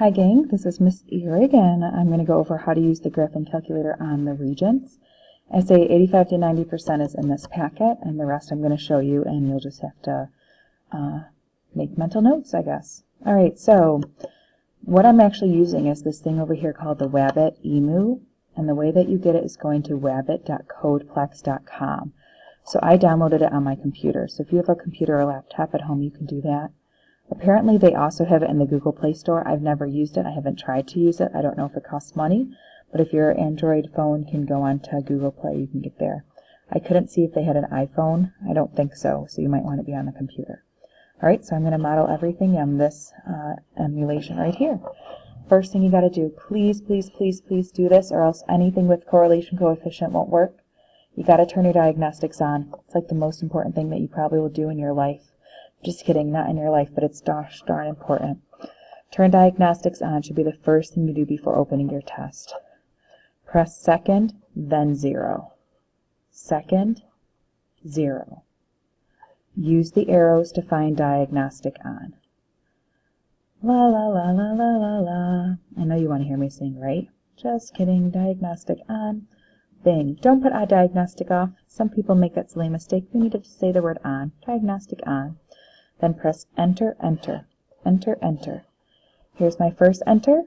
Hi gang, this is Miss Erig, and I'm going to go over how to use the graphing calculator on the Regents. I say 85 to 90% is in this packet, and the rest I'm going to show you, and you'll just have to make mental notes, I guess. Alright, so what I'm actually using is this thing over here called the Wabbit Emu, and the way that you get it is going to wabbit.codeplex.com. So I downloaded it on my computer, so if you have a computer or laptop at home, you can do that. Apparently they also have it in the Google Play Store. I've never used it. I haven't tried to use it. I don't know if it costs money, but if your Android phone can go onto Google Play, you can get there. I couldn't see if they had an iPhone. I don't think so, so you might want to be on the computer. Alright, so I'm going to model everything on this emulation right here. First thing you got to do, please do this, or else anything with correlation coefficient won't work. You got to turn your diagnostics on. It's like the most important thing that you probably will do in your life. Just kidding, not in your life, but it's gosh darn important. Turn diagnostics on should be the first thing you do before opening your test. Press second, then 0. Second, 0. Use the arrows to find diagnostic on. La la la la la la la. I know you want to hear me sing, right? Just kidding, diagnostic on. Bing. Don't put diagnostic off. Some people make that silly mistake. You need to just say the word on. Diagnostic on. Then press enter, enter, enter, enter. Here's my first enter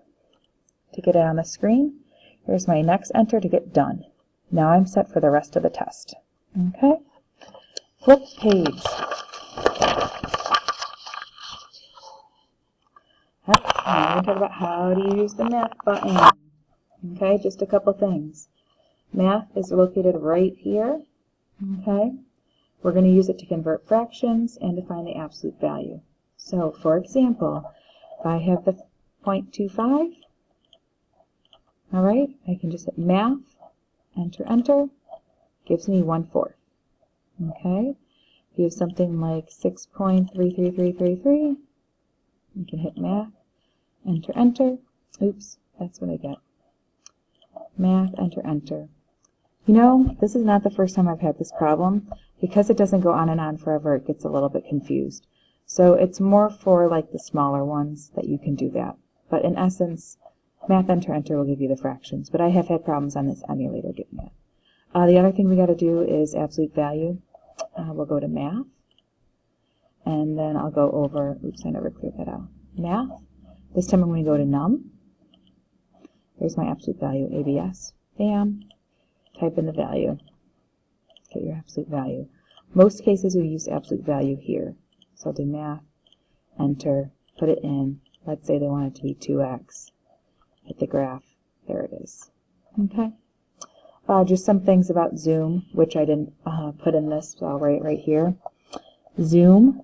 to get it on the screen. Here's my next enter to get done. Now I'm set for the rest of the test. Okay? Flip page. Now we're going to talk about how to use the math button. Okay, just a couple things. Math is located right here. Okay? We're going to use it to convert fractions and to find the absolute value. So, for example, if I have the 0.25, alright, I can just hit math, enter, enter, gives me 1/4. Okay? If you have something like 6.33333, you can hit math, enter, enter. Oops, that's what I get. Math, enter, enter. You know, this is not the first time I've had this problem. Because it doesn't go on and on forever, it gets a little bit confused. So it's more for like the smaller ones that you can do that. But in essence, math, enter, enter will give you the fractions. But I have had problems on this emulator getting it. The other thing we got to do is absolute value. We'll go to math. And then I'll go over, oops, I never cleared that out. Math. This time I'm going to go to num. There's my absolute value, ABS. Bam. Type in the value. Get your absolute value. Most cases we use absolute value here. So I'll do math, enter, put it in. Let's say they want it to be 2x. Hit the graph. There it is. Okay. Just some things about zoom, which I didn't put in this, so I'll write it right here. Zoom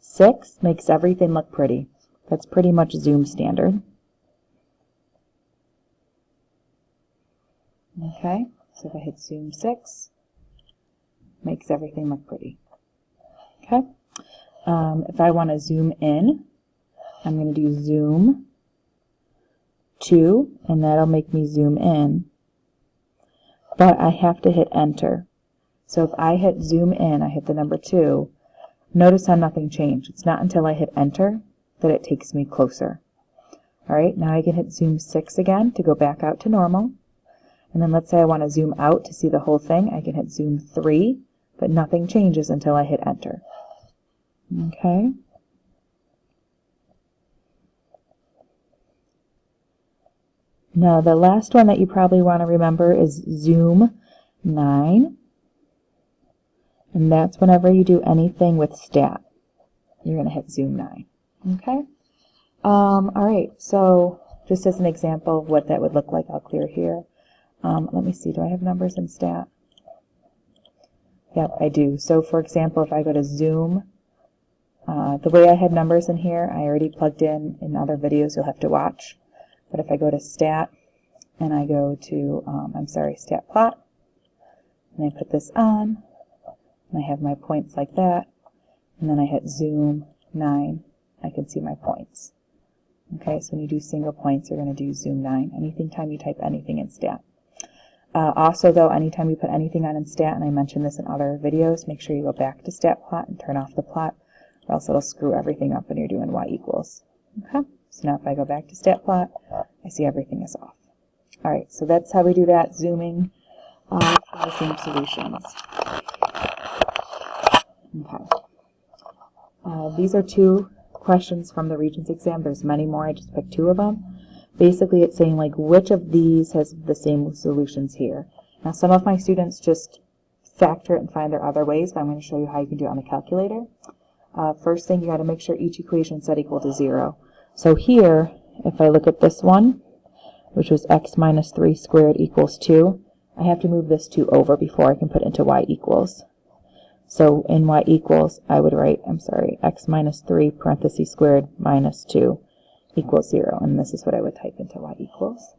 6 makes everything look pretty. That's pretty much zoom standard. Okay. So if I hit zoom 6, makes everything look pretty. Okay. If I want to zoom in, I'm going to do zoom 2, and that'll make me zoom in. But I have to hit enter. So if I hit zoom in, I hit the number 2, notice how nothing changed. It's not until I hit enter that it takes me closer. Alright, now I can hit zoom 6 again to go back out to normal. And then let's say I want to zoom out to see the whole thing. I can hit zoom 3, but nothing changes until I hit enter. Okay. Now the last one that you probably want to remember is zoom 9. And that's whenever you do anything with stat. You're going to hit zoom 9. Okay. Alright, so just as an example of what that would look like, I'll clear here. Let me see, do I have numbers in stat? Yep, I do. So for example, if I go to zoom, the way I had numbers in here, I already plugged in other videos you'll have to watch. But if I go to stat, and I go to, stat plot, and I put this on, and I have my points like that, and then I hit zoom 9, I can see my points. Okay, so when you do single points, you're going to do zoom 9, anytime you type anything in stat. Also, though, anytime you put anything on in stat, and I mentioned this in other videos, make sure you go back to stat plot and turn off the plot, or else it'll screw everything up when you're doing y equals. Okay, So now if I go back to stat plot, I see everything is off. All right, so that's how we do that, zooming for the same solutions. Okay. These are 2 questions from the Regents exam. There's many more. I just picked 2 of them. Basically, it's saying, like, which of these has the same solutions here. Now, some of my students just factor it and find there are other ways, but I'm going to show you how you can do it on the calculator. First thing, you got to make sure each equation is set equal to 0. So here, if I look at this one, which was x minus 3 squared equals 2, I have to move this 2 over before I can put it into y equals. So in y equals, I would write, x minus 3 parentheses squared minus 2 equals 0. And this is what I would type into y equals.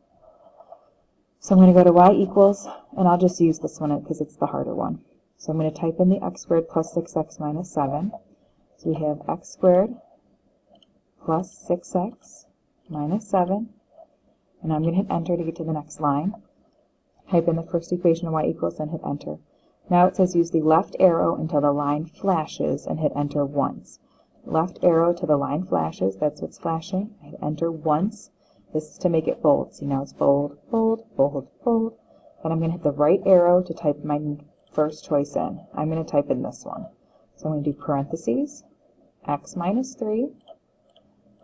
So I'm going to go to y equals, and I'll just use this one because it's the harder one. So I'm going to type in the x squared plus 6x minus 7. So we have x squared plus 6x minus 7. And I'm going to hit enter to get to the next line. Type in the first equation of y equals, and hit enter. Now it says use the left arrow until the line flashes and hit enter once. Left arrow to the line flashes, that's what's flashing. I hit enter once. This is to make it bold. See, now it's bold, bold, bold, bold. Then I'm going to hit the right arrow to type my first choice in. I'm going to type in this one. So I'm going to do parentheses, x minus 3,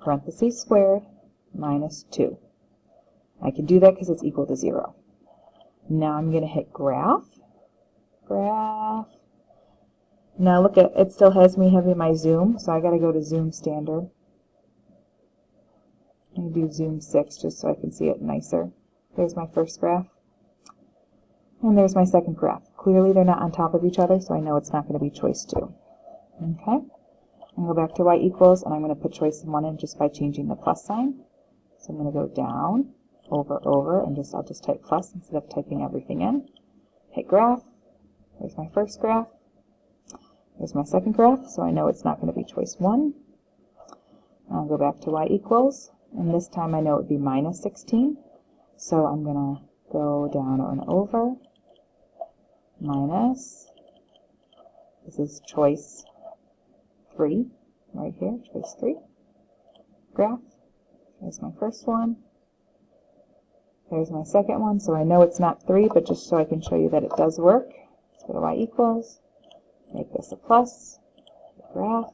parentheses squared, minus 2. I can do that because it's equal to 0. Now I'm going to hit graph. Graph. Now look at it, still has me having my zoom, so I got to go to zoom standard. I do zoom 6 just so I can see it nicer. There's my first graph. And there's my second graph. Clearly they're not on top of each other, so I know it's not going to be choice 2. Okay. I'm going to go back to y equals, and I'm going to put choice 1 in just by changing the plus sign. So I'm going to go down, over, and I'll just type plus instead of typing everything in. Hit graph. There's my first graph. There's my second graph, so I know it's not going to be choice 1. I'll go back to y equals, and this time I know it would be minus 16. So I'm going to go down and over, minus, this is choice 3, right here, choice 3, graph. There's my first one. There's my second one, so I know it's not 3, but just so I can show you that it does work. Let's go to y equals, make this a plus, graph,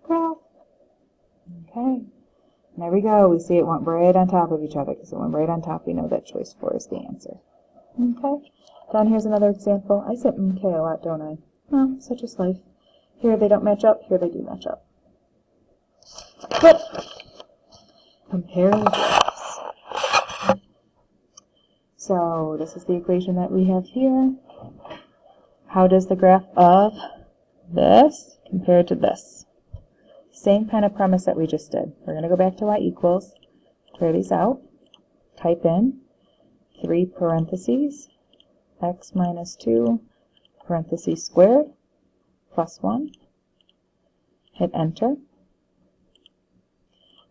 graph. Okay, and there we go. We see it went right on top of each other because it went right on top. We know that choice 4 is the answer. Okay, down here's another example. I said okay a lot, don't I? Oh, such is life. Here they don't match up, here they do match up. But compare the graphs. So this is the equation that we have here. How does the graph of this compare to this? Same kind of premise that we just did. We're going to go back to y equals, clear these out, type in 3 parentheses, x minus 2 parentheses squared, plus 1, hit enter.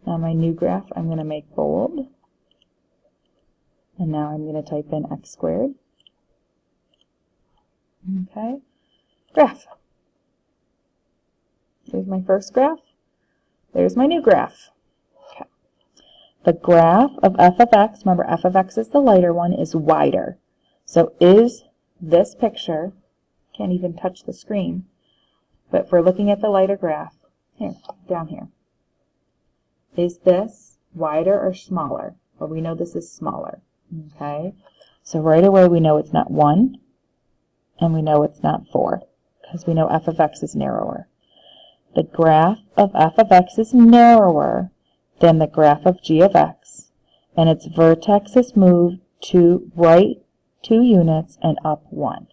Now my new graph I'm going to make bold, and now I'm going to type in x squared. Okay, graph. There's my first graph. There's my new graph. Okay. The graph of f of x, remember f of x is the lighter one, is wider. So is this picture, can't even touch the screen, but if we're looking at the lighter graph, here, down here, is this wider or smaller? Well, we know this is smaller. Okay, so right away we know it's not 1, and we know it's not 4, because we know f of x is narrower. The graph of f of x is narrower than the graph of g of x, and its vertex is moved to right 2 units and up 1.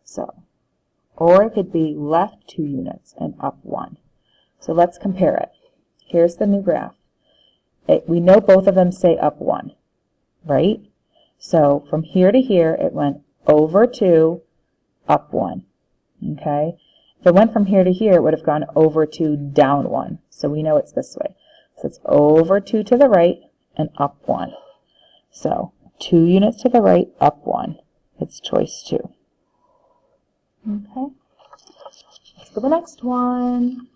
So, or it could be left 2 units and up 1. So let's compare it. Here's the new graph. We know both of them say up 1, right? So from here to here, it went over 2, up 1. Okay? If it went from here to here, it would have gone over 2, down 1. So we know it's this way. So it's over 2 to the right and up 1. So 2 units to the right, up 1. It's choice 2. Okay. Let's go to the next one.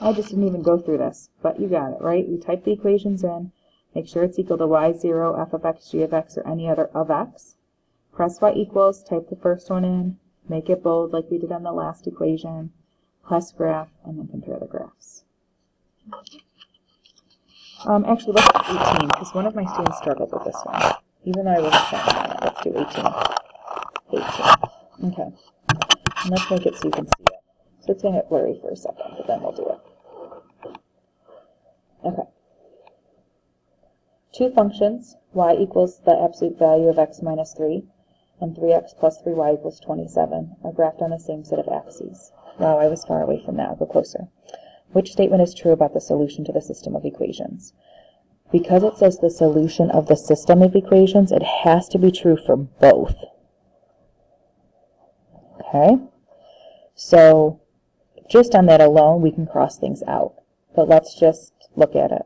I just didn't even go through this, but you got it, right? We type the equations in, make sure it's equal to y0, f of x, g of x, or any other of x. Press y equals, type the first one in, make it bold like we did on the last equation, plus graph, and then compare the graphs. Actually, let's do 18, because one of my students struggled with this one. Even though I wasn't planning on it, let's do 18. 18. Okay. And let's make it so you can see it. So it's going to get blurry for a second, but then we'll do it. Okay. Two functions, y equals the absolute value of x minus 3, and 3x plus 3y equals 27, are graphed on the same set of axes. Wow, I was far away from that. I'll go closer. Which statement is true about the solution to the system of equations? Because it says the solution of the system of equations, it has to be true for both. Okay? So, just on that alone, we can cross things out. But let's just look at it.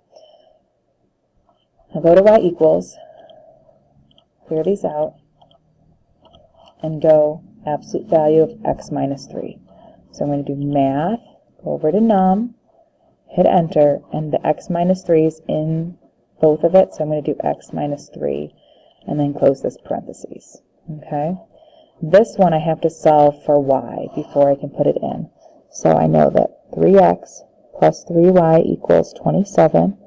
I'll go to y equals, clear these out, and go absolute value of x minus 3. So I'm going to do math, go over to num, hit enter, and the x minus 3 is in both of it, so I'm going to do x minus 3, and then close this parentheses. Okay? This one I have to solve for y before I can put it in. So I know that 3x plus 3y equals 27.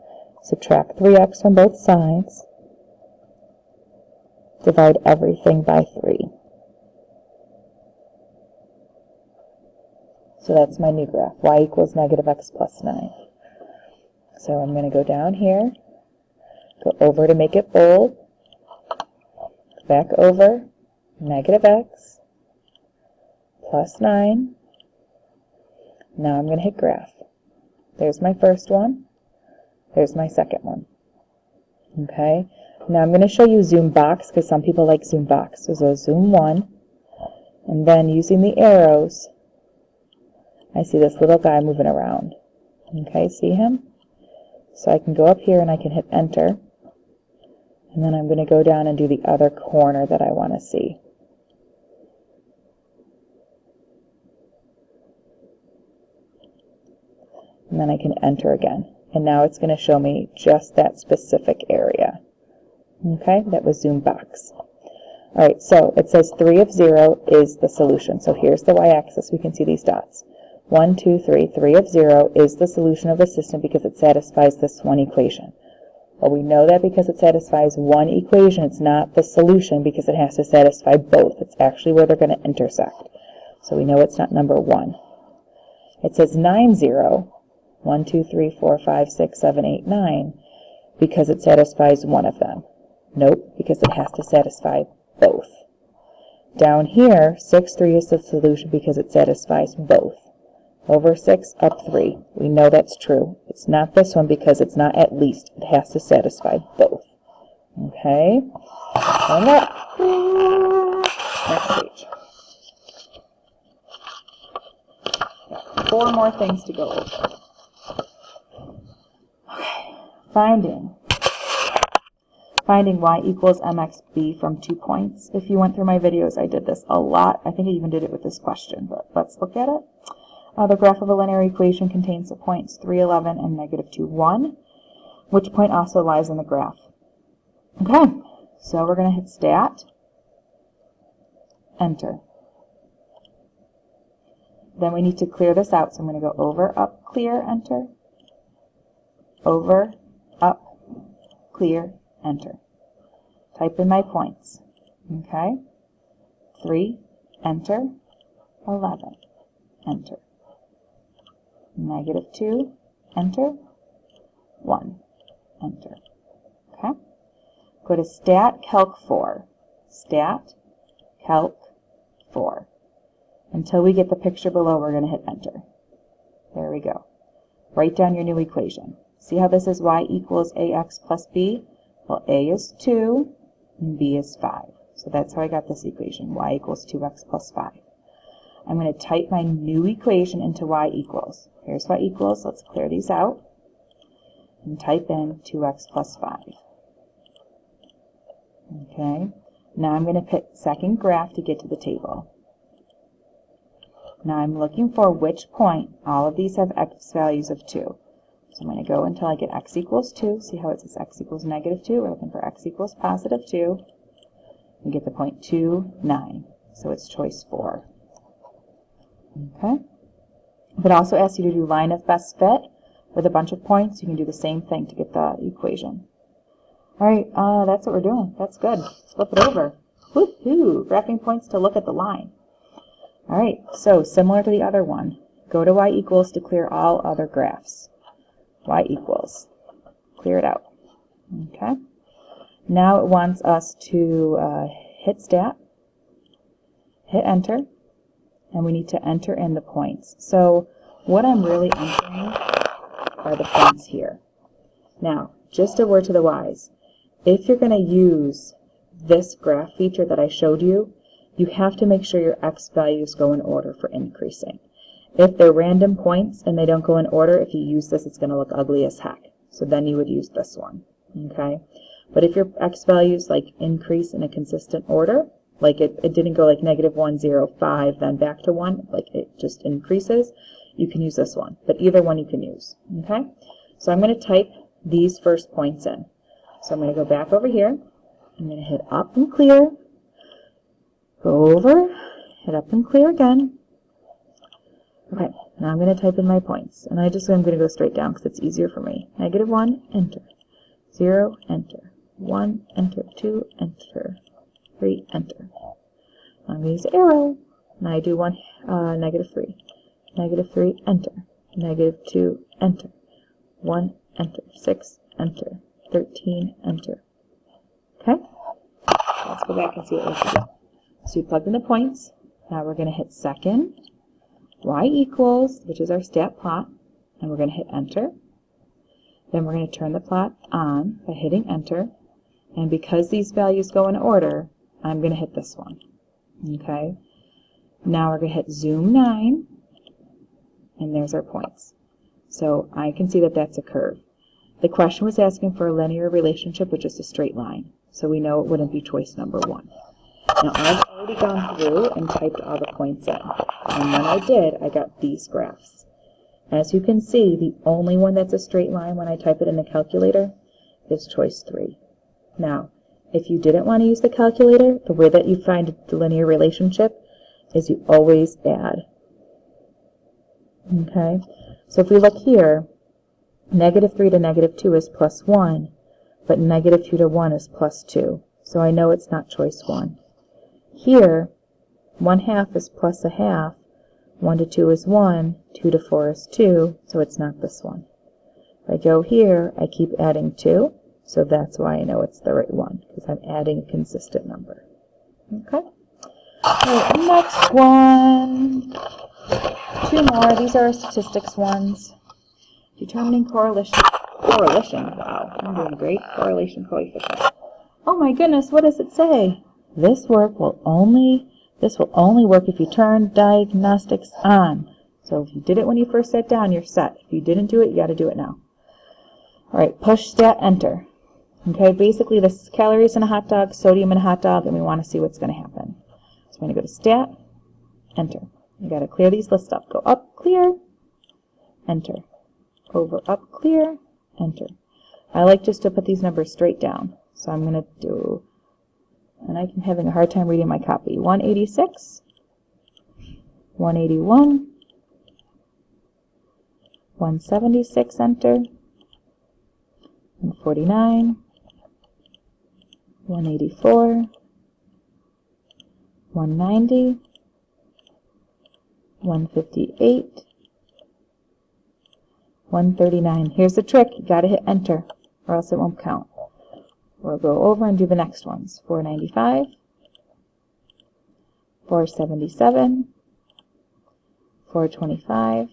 Subtract 3x from both sides. Divide everything by 3. So that's my new graph. Y equals negative x plus 9. So I'm going to go down here, go over to make it bold, back over, negative x plus 9. Now I'm going to hit graph. There's my first one. There's my second one. Okay. Now I'm going to show you zoom box because some people like zoom box. So zoom 1. And then using the arrows, I see this little guy moving around. Okay, see him? So I can go up here and I can hit enter. And then I'm going to go down and do the other corner that I want to see. And then I can enter again. And now it's going to show me just that specific area. Okay, that was zoom box. Alright, so it says 3 of 0 is the solution. So here's the y-axis. We can see these dots. 1, 2, 3. 3 of 0 is the solution of the system because it satisfies this one equation. Well, we know that because it satisfies one equation, it's not the solution because it has to satisfy both. It's actually where they're going to intersect. So we know it's not number 1. It says 9, 0. 1, 2, 3, 4, 5, 6, 7, 8, 9, because it satisfies one of them. Nope, because it has to satisfy both. Down here, 6, 3 is the solution because it satisfies both. Over 6, up 3. We know that's true. It's not this one because it's not at least. It has to satisfy both. Okay? Turn up. Next page. 4 more things to go over. Finding y equals mxb from 2 points. If you went through my videos, I did this a lot. I think I even did it with this question, but let's look at it. The graph of a linear equation contains the points 3, 11, and negative 2, 1. Which point also lies in the graph? Okay, so we're going to hit stat, enter. Then we need to clear this out, so I'm going to go over, up, clear, enter. Over, up, clear, enter. Type in my points. Okay? 3, enter. 11, enter. Negative 2, enter. 1, enter. Okay? Go to Stat, Calc 4. Stat, Calc 4. Until we get the picture below, we're going to hit enter. There we go. Write down your new equation. See how this is y equals ax plus b? Well, a is 2, and b is 5. So that's how I got this equation, y equals 2x plus 5. I'm going to type my new equation into y equals. Here's y equals. Let's clear these out. And type in 2x plus 5. Okay. Now I'm going to pick second graph to get to the table. Now I'm looking for which point. All of these have x values of 2. So I'm going to go until I get x equals 2. See how it says x equals -2? We're looking for x equals +2. We get the point 2, 9. So it's choice 4. Okay. If it also asks you to do line of best fit with a bunch of points, you can do the same thing to get the equation. All right, that's what we're doing. That's good. Flip it over. Woohoo! Graphing points to look at the line. All right, so similar to the other one, go to y equals to clear all other graphs. Y equals. Clear it out. Okay. Now it wants us to hit stat, hit enter, and we need to enter in the points. So what I'm really entering are the points here. Now, just a word to the wise. If you're going to use this graph feature that I showed you, you have to make sure your x values go in order for increasing. If they're random points and they don't go in order, if you use this, it's going to look ugly as heck. So then you would use this one. Okay? But if your x values like increase in a consistent order, like it didn't go like -1, 0, 5, then back to 1, like it just increases, you can use this one. But either one you can use. Okay? So I'm going to type these first points in. So I'm going to go back over here. I'm going to hit up and clear. Go over, hit up and clear again. Okay, now I'm going to type in my points. And I'm going to go straight down because it's easier for me. -1, enter. 0, enter. 1, enter. 2, enter. 3, enter. I'm going to use arrow. And I do one, -3. -3, enter. -2, enter. 1, enter. 6, enter. 13, enter. Okay? Let's go back and see what we can do. So we plugged in the points. Now we're going to hit second, y equals, which is our stat plot, and we're going to hit enter. Then we're going to turn the plot on by hitting enter. And because these values go in order, I'm going to hit this one. Okay? Now we're going to hit zoom 9, and there's our points. So I can see that that's a curve. The question was asking for a linear relationship with just a straight line. So we know it wouldn't be choice number 1. Now I've already gone through and typed all the points in. And when I did, I got these graphs. As you can see, the only one that's a straight line when I type it in the calculator is choice 3. Now, if you didn't want to use the calculator, the way that you find the linear relationship is you always add. Okay? So if we look here, -3 to -2 is +1, but -2 to 1 is +2. So I know it's not choice 1. Here, 1/2 is +1/2, 1 to 2 is 1, 2 to 4 is 2, so it's not this one. If I go here, I keep adding 2, so that's why I know it's the right one, because I'm adding a consistent number. Okay? Alright, next one. 2 more. These are statistics ones. Determining correlation. Wow, I'm doing great. Correlation coefficient. Oh my goodness, what does it say? This will only work if you turn diagnostics on. So if you did it when you first sat down, you're set. If you didn't do it, you got to do it now. All right, push stat enter. Okay, basically this is calories in a hot dog, sodium in a hot dog, and we want to see what's going to happen. So I'm going to go to stat, enter. You got to clear these lists up. Go up, clear, enter. Over, up, clear, enter. I like just to put these numbers straight down. So I'm going to do, and I'm having a hard time reading my copy, 186, 181, 176, enter, 149, 184, 190, 158, 139. Here's the trick. You got to hit enter or else it won't count. We'll go over and do the next ones. 495, 477, 425,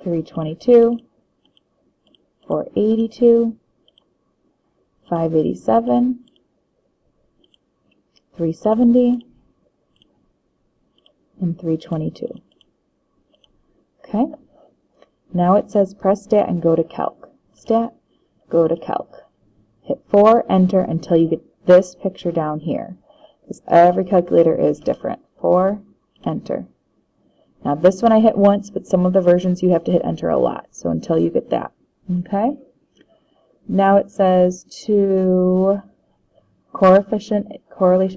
322, 482, 587, 370, and 322. Okay? Now it says press stat and go to calc. Stat, go to calc. Hit 4, enter until you get this picture down here. Because every calculator is different. 4, enter. Now this one I hit once, but some of the versions you have to hit enter a lot, so until you get that. Okay? Now it says to correlation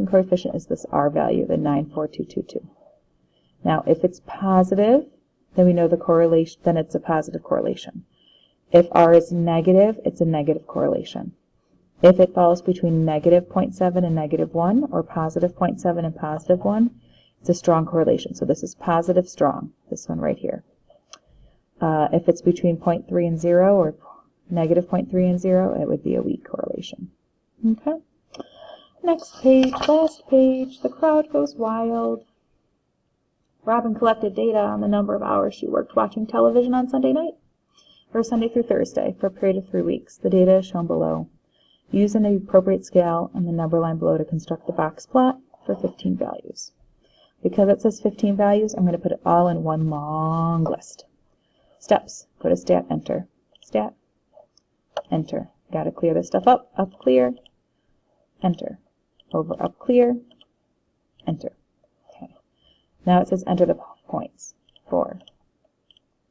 coefficient is this R value, the 94222. Now if it's positive, then we know the correlation, then it's a positive correlation. If R is negative, it's a negative correlation. If it falls between negative 0.7 and negative 1, or positive 0.7 and positive 1, it's a strong correlation. So this is positive strong, this one right here. If it's between 0.3 and 0, or negative 0.3 and 0, it would be a weak correlation. Okay? Next page, last page, the crowd goes wild. Robin collected data on the number of hours she worked watching television on Sunday night, or Sunday through Thursday, for a period of 3 weeks. The data is shown below. Use an appropriate scale on the number line below to construct the box plot for 15 values. Because it says 15 values, I'm going to put it all in one long list. Steps. Go to Stat, Enter. Stat, Enter. Got to clear this stuff up. Up, clear, Enter. Over, up, clear, Enter. Okay. Now it says enter the points. 4,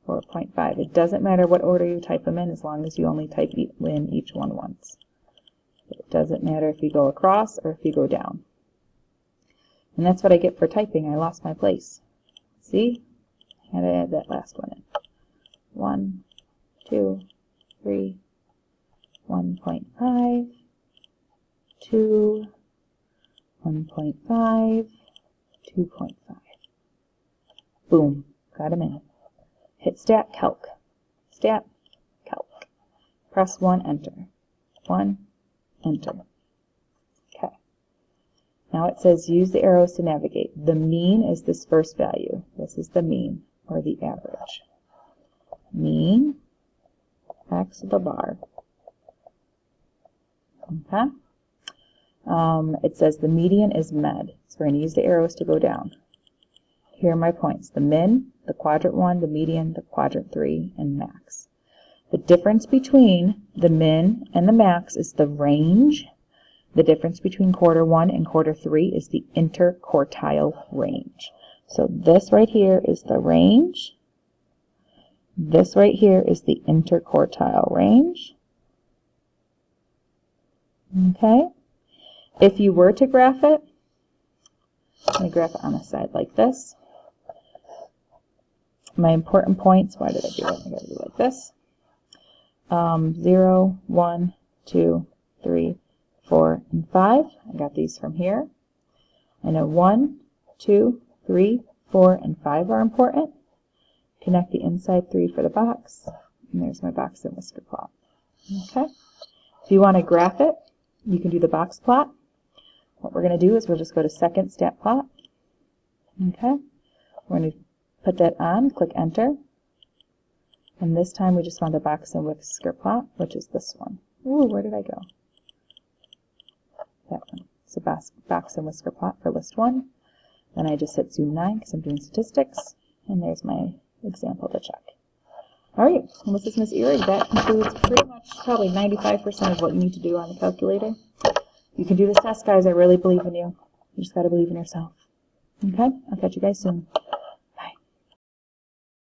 4.5. It doesn't matter what order you type them in, as long as you only type in each one once. It doesn't matter if you go across or if you go down. And that's what I get for typing. I lost my place. See? I had to add that last one in. 1, 2, 3, 1.5, 2, 1.5, 2.5. Boom. Got them in. Hit Stat, Calc. Stat, Calc. Press 1, Enter. 1, Enter. Okay. Now it says use the arrows to navigate. The mean is this first value. This is the mean, or the average. Mean, X of the bar. Okay. It says the median is med, so we're going to use the arrows to go down. Here are my points. The min, the quadrant 1, the median, the quadrant 3, and max. The difference between the min and the max is the range. The difference between quarter 1 and quarter 3 is the interquartile range. So this right here is the range. This right here is the interquartile range. Okay. If you were to graph it, let me graph it on the side like this. My important points, why did I do it? I got to do it like this. 0, 1, 2, 3, 4, and 5. I got these from here. I know 1, 2, 3, 4, and 5 are important. Connect the inside 3 for the box. And there's my box and whisker plot. Okay. If you want to graph it, you can do the box plot. What we're going to do is we'll just go to second stat plot. Okay. We're going to put that on, click enter. And this time we just want the box and whisker plot, which is this one. Ooh, where did I go? That one. It's a box and whisker plot for list 1. Then I just hit zoom 9 because I'm doing statistics. And there's my example to check. Alright, and this is Miss Ehrig. That concludes pretty much probably 95% of what you need to do on the calculator. You can do this test, guys. I really believe in you. You just got to believe in yourself. Okay? I'll catch you guys soon.